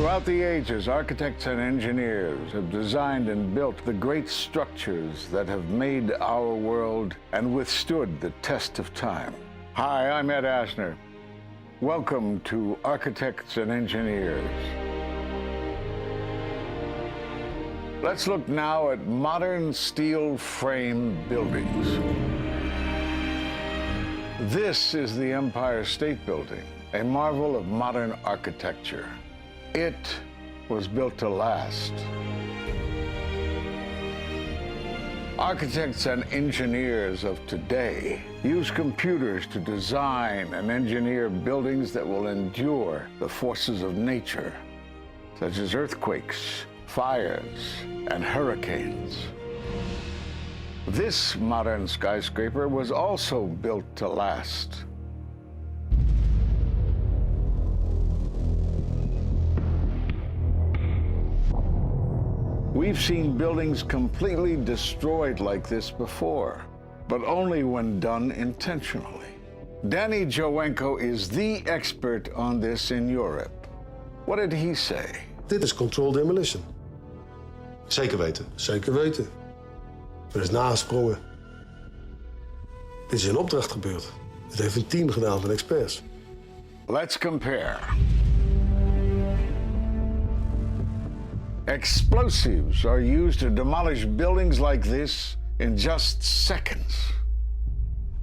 Throughout the ages, architects and engineers have designed and built the great structures that have made our world and withstood the test of time. Hi, I'm Ed Asner. Welcome to Architects and Engineers. Let's look now at modern steel frame buildings. This is the Empire State Building, a marvel of modern architecture. It was built to last. Architects and engineers of today use computers to design and engineer buildings that will endure the forces of nature, such as earthquakes, fires, and hurricanes. This modern skyscraper was also built to last. We've seen buildings completely destroyed like this before, but only when done intentionally. Danny Jowenko is the expert on this in Europe. What did he say? Dit is controlled demolition. Zeker weten. Zeker weten. Er is nagesprongen. Dit is in opdracht gebeurd. Dit heeft een team gedaan van experts. Let's compare. Explosives are used to demolish buildings like this in just seconds.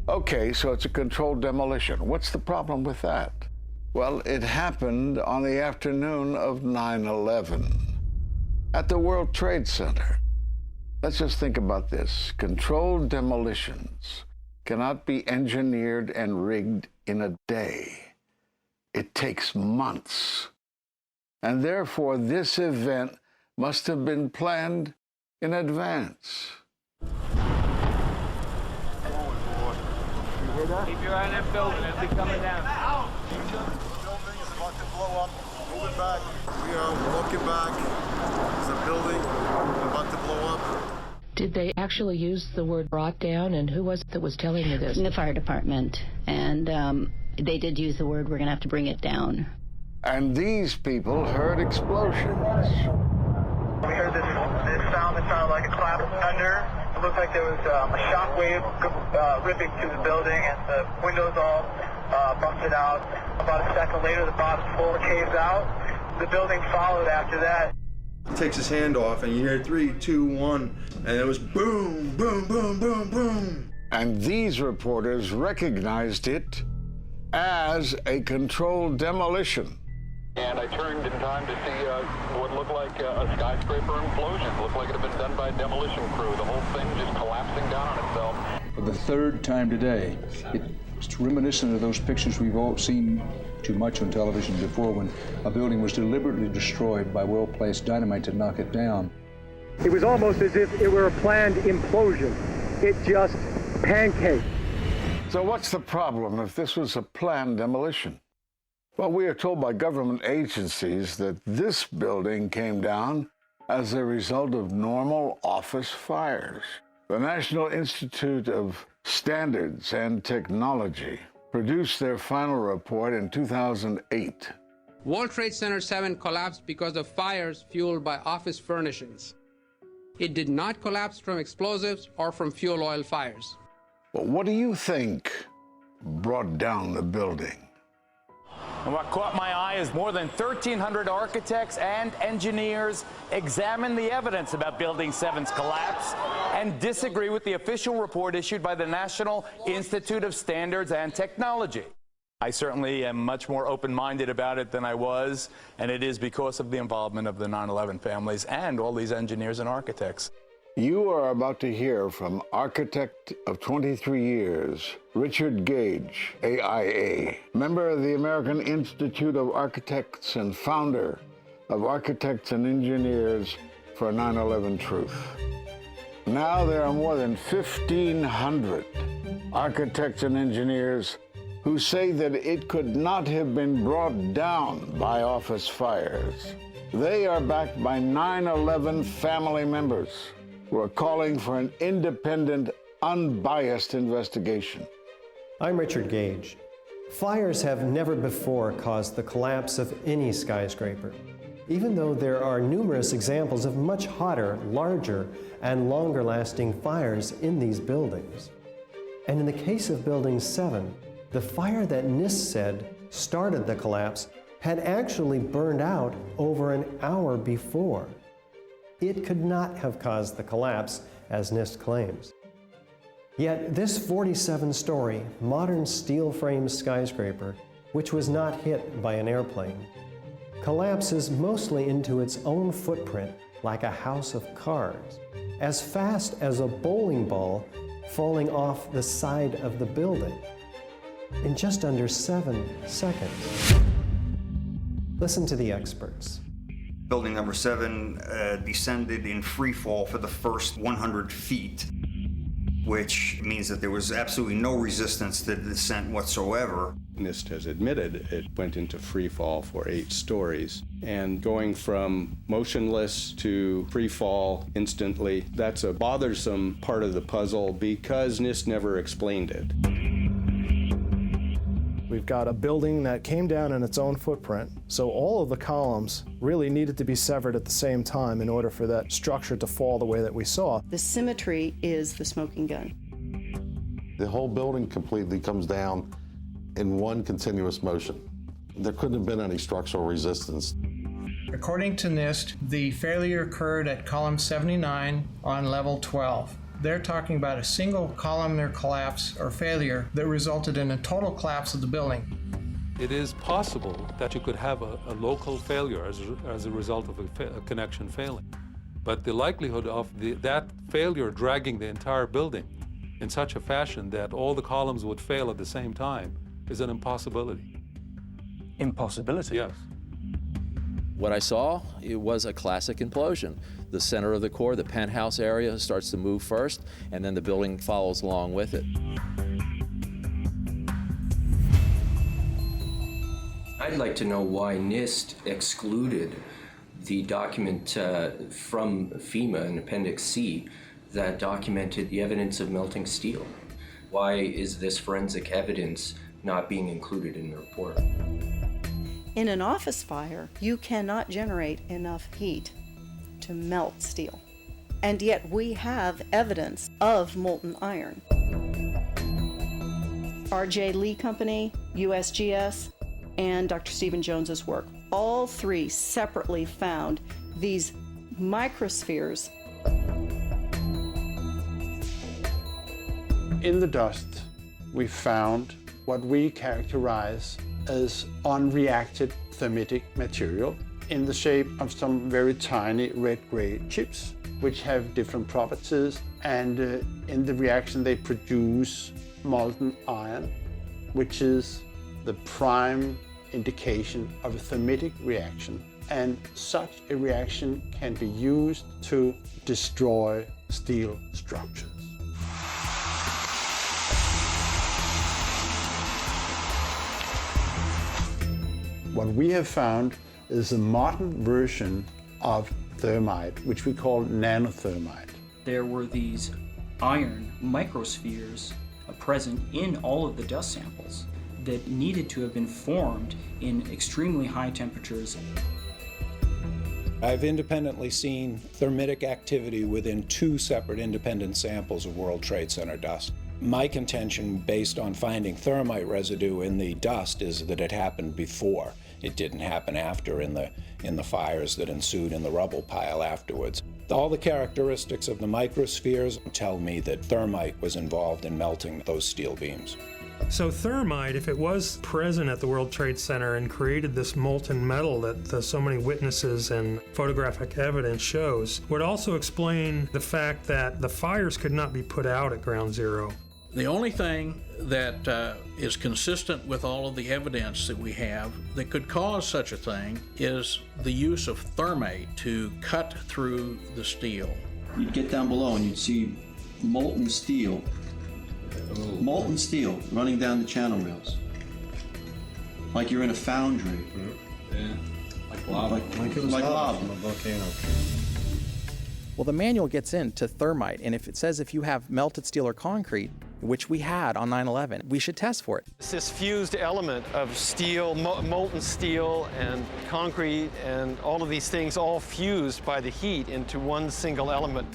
Okay, so it's a controlled demolition. What's the problem with that? Well, it happened on the afternoon of 9/11 at the World Trade Center. Let's just think about this. Controlled demolitions cannot be engineered and rigged in a day. It takes months. And therefore, this event must have been planned in advance. Keep your eye on that building as they're coming down. Building is about to blow up. Moving back. We are walking back. There's a building about to blow up. Did they actually use the word brought down, and who was it that was telling you this? The fire department, and they did use the word, we're going to have to bring it down. And these people heard explosions. We heard this sound that sounded like a clap of thunder. It looked like there was a shock wave ripping through the building, and the windows all busted out. About a second later, the bottom floor caves out. The building followed after that. He takes his hand off, and you hear 3, 2, 1, and it was boom, boom, boom, boom, boom. And these reporters recognized it as a controlled demolition. And I turned in time to see what looked like a skyscraper implosion. Looked like it had been done by a demolition crew. The whole thing just collapsing down on itself. For the third time today, it's reminiscent of those pictures we've all seen too much on television before, when a building was deliberately destroyed by well-placed dynamite to knock it down. It was almost as if it were a planned implosion. It just pancaked. So what's the problem if this was a planned demolition? Well, we are told by government agencies that this building came down as a result of normal office fires. The National Institute of Standards and Technology produced their final report in 2008. World Trade Center 7 collapsed because of fires fueled by office furnishings. It did not collapse from explosives or from fuel oil fires. Well, what do you think brought down the building? And what caught my eye is more than 1,300 architects and engineers examined the evidence about Building 7's collapse and disagree with the official report issued by the National Institute of Standards and Technology. I certainly am much more open-minded about it than I was, and it is because of the involvement of the 9/11 families and all these engineers and architects. You are about to hear from architect of 23 years, Richard Gage, AIA, member of the American Institute of Architects and founder of Architects and Engineers for 9/11 Truth. Now there are more than 1,500 architects and engineers who say that it could not have been brought down by office fires. They are backed by 9/11 family members who are calling for an independent, unbiased investigation. I'm Richard Gage. Fires have never before caused the collapse of any skyscraper. even though there are numerous examples of much hotter, larger, and longer-lasting fires in these buildings. And in the case of Building 7, the fire that NIST said started the collapse had actually burned out over an hour before. It could not have caused the collapse, as NIST claims. Yet this 47-story, modern steel-frame skyscraper, which was not hit by an airplane, collapses mostly into its own footprint like a house of cards, as fast as a bowling ball falling off the side of the building, in just under 7 seconds. Listen to the experts. Building number 7 descended in free fall for the first 100 feet, which means that there was absolutely no resistance to the descent whatsoever. NIST has admitted it went into free fall for 8 stories. And going from motionless to free fall instantly, that's a bothersome part of the puzzle because NIST never explained it. We've got a building that came down in its own footprint, so all of the columns really needed to be severed at the same time in order for that structure to fall the way that we saw. The symmetry is the smoking gun. The whole building completely comes down in one continuous motion. There couldn't have been any structural resistance. According to NIST, the failure occurred at column 79 on level 12. They're talking about a single columnar collapse or failure that resulted in a total collapse of the building. It is possible that you could have a local failure as a result of a connection failing. But the likelihood of that failure dragging the entire building in such a fashion that all the columns would fail at the same time is an impossibility. Impossibility? Yes. What I saw, it was a classic implosion. The center of the core, the penthouse area, starts to move first, and then the building follows along with it. I'd like to know why NIST excluded the document from FEMA in Appendix C that documented the evidence of melting steel. Why is this forensic evidence not being included in the report? In an office fire, you cannot generate enough heat to melt steel. And yet we have evidence of molten iron. R.J. Lee Company, USGS, and Dr. Stephen Jones's work, all three separately found these microspheres. In the dust, we found what we characterize as unreacted thermitic material in the shape of some very tiny red-gray chips, which have different properties, and in the reaction they produce molten iron, which is the prime indication of a thermitic reaction. And such a reaction can be used to destroy steel structures. What we have found is a modern version of thermite, which we call nanothermite. There were these iron microspheres present in all of the dust samples that needed to have been formed in extremely high temperatures. I've independently seen thermitic activity within 2 separate independent samples of World Trade Center dust. My contention, based on finding thermite residue in the dust, is that it happened before. It didn't happen after in the fires that ensued in the rubble pile afterwards. All the characteristics of the microspheres tell me that thermite was involved in melting those steel beams. So thermite, if it was present at the World Trade Center and created this molten metal that so many witnesses and photographic evidence shows, would also explain the fact that the fires could not be put out at Ground Zero. The only thing that is consistent with all of the evidence that we have that could cause such a thing is the use of thermite to cut through the steel. You'd get down below and you'd see molten steel running down the channel rails. Like you're in a foundry. Yeah. Like lava. Like it was lava from a volcano. Well, the manual gets into thermite, and if it says if you have melted steel or concrete, which we had on 9/11. We should test for it. It's this fused element of steel, molten steel and concrete and all of these things all fused by the heat into one single element.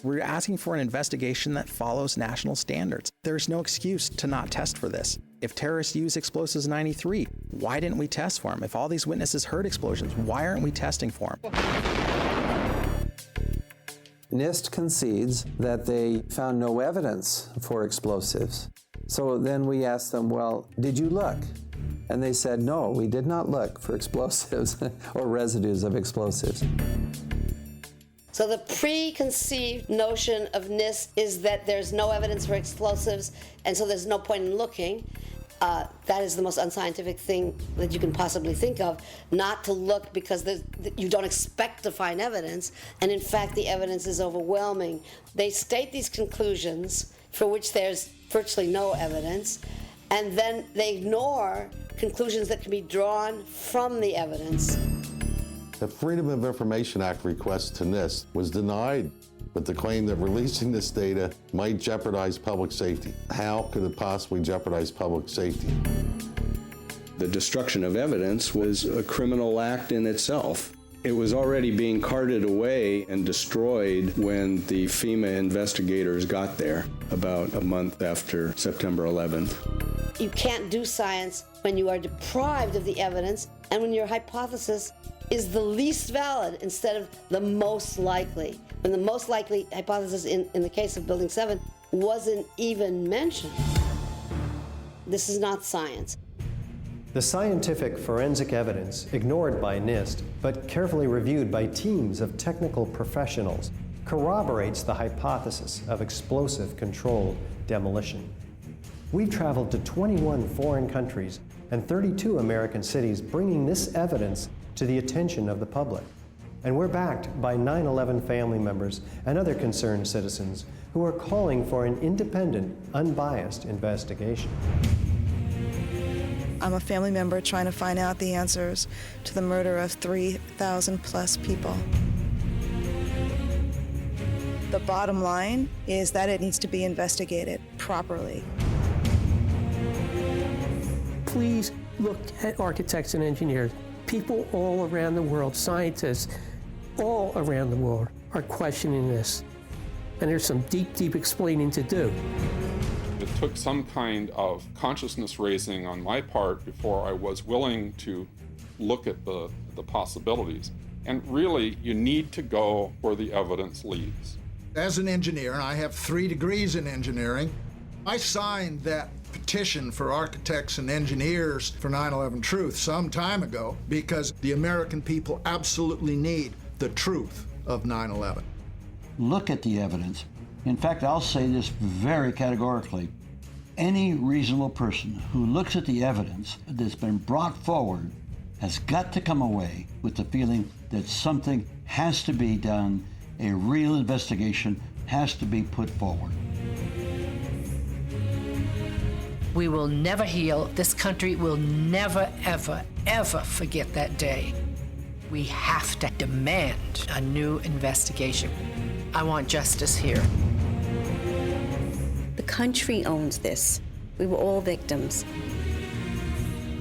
We're asking for an investigation that follows national standards. There's no excuse to not test for this. If terrorists used explosives in '93, why didn't we test for them? If all these witnesses heard explosions, why aren't we testing for them? NIST concedes that they found no evidence for explosives. So then we asked them, well, did you look? And they said, no, we did not look for explosives or residues of explosives. So the preconceived notion of NIST is that there's no evidence for explosives, and so there's no point in looking. That is the most unscientific thing that you can possibly think of, not to look because you don't expect to find evidence, and in fact the evidence is overwhelming. They state these conclusions for which there's virtually no evidence, and then they ignore conclusions that can be drawn from the evidence. The Freedom of Information Act request to NIST was denied with the claim that releasing this data might jeopardize public safety. How could it possibly jeopardize public safety? The destruction of evidence was a criminal act in itself. It was already being carted away and destroyed when the FEMA investigators got there about a month after September 11th. You can't do science when you are deprived of the evidence and when your hypothesis is the least valid instead of the most likely. When the most likely hypothesis in the case of Building 7 wasn't even mentioned. This is not science. The scientific forensic evidence, ignored by NIST, but carefully reviewed by teams of technical professionals, corroborates the hypothesis of explosive-controlled demolition. We've traveled to 21 foreign countries and 32 American cities, bringing this evidence to the attention of the public. And we're backed by 9/11 family members and other concerned citizens who are calling for an independent, unbiased investigation. I'm a family member trying to find out the answers to the murder of 3,000 plus people. The bottom line is that it needs to be investigated properly. Please look at architects and engineers. People all around the world, scientists all around the world are questioning this. And there's some deep, deep explaining to do. It took some kind of consciousness raising on my part before I was willing to look at the possibilities. And really, you need to go where the evidence leads. As an engineer, and I have 3 degrees in engineering, I signed that petition for architects and engineers for 9/11 Truth some time ago because the American people absolutely need the truth of 9/11. Look at the evidence. In fact, I'll say this very categorically. Any reasonable person who looks at the evidence that's been brought forward has got to come away with the feeling that something has to be done, a real investigation has to be put forward. We will never heal. This country will never, ever, ever forget that day. We have to demand a new investigation. I want justice here. The country owns this. We were all victims.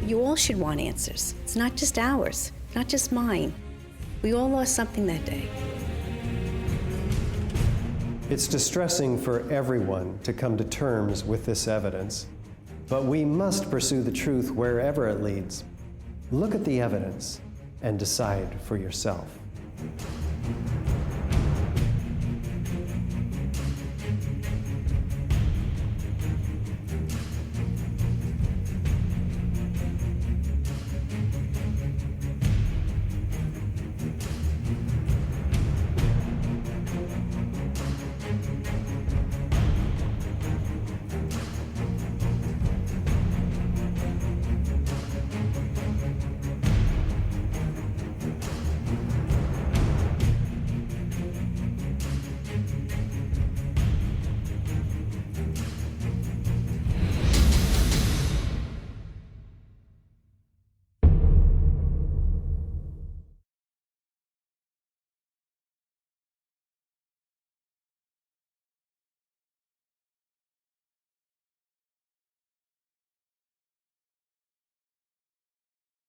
You all should want answers. It's not just ours, not just mine. We all lost something that day. It's distressing for everyone to come to terms with this evidence, but we must pursue the truth wherever it leads. Look at the evidence and decide for yourself.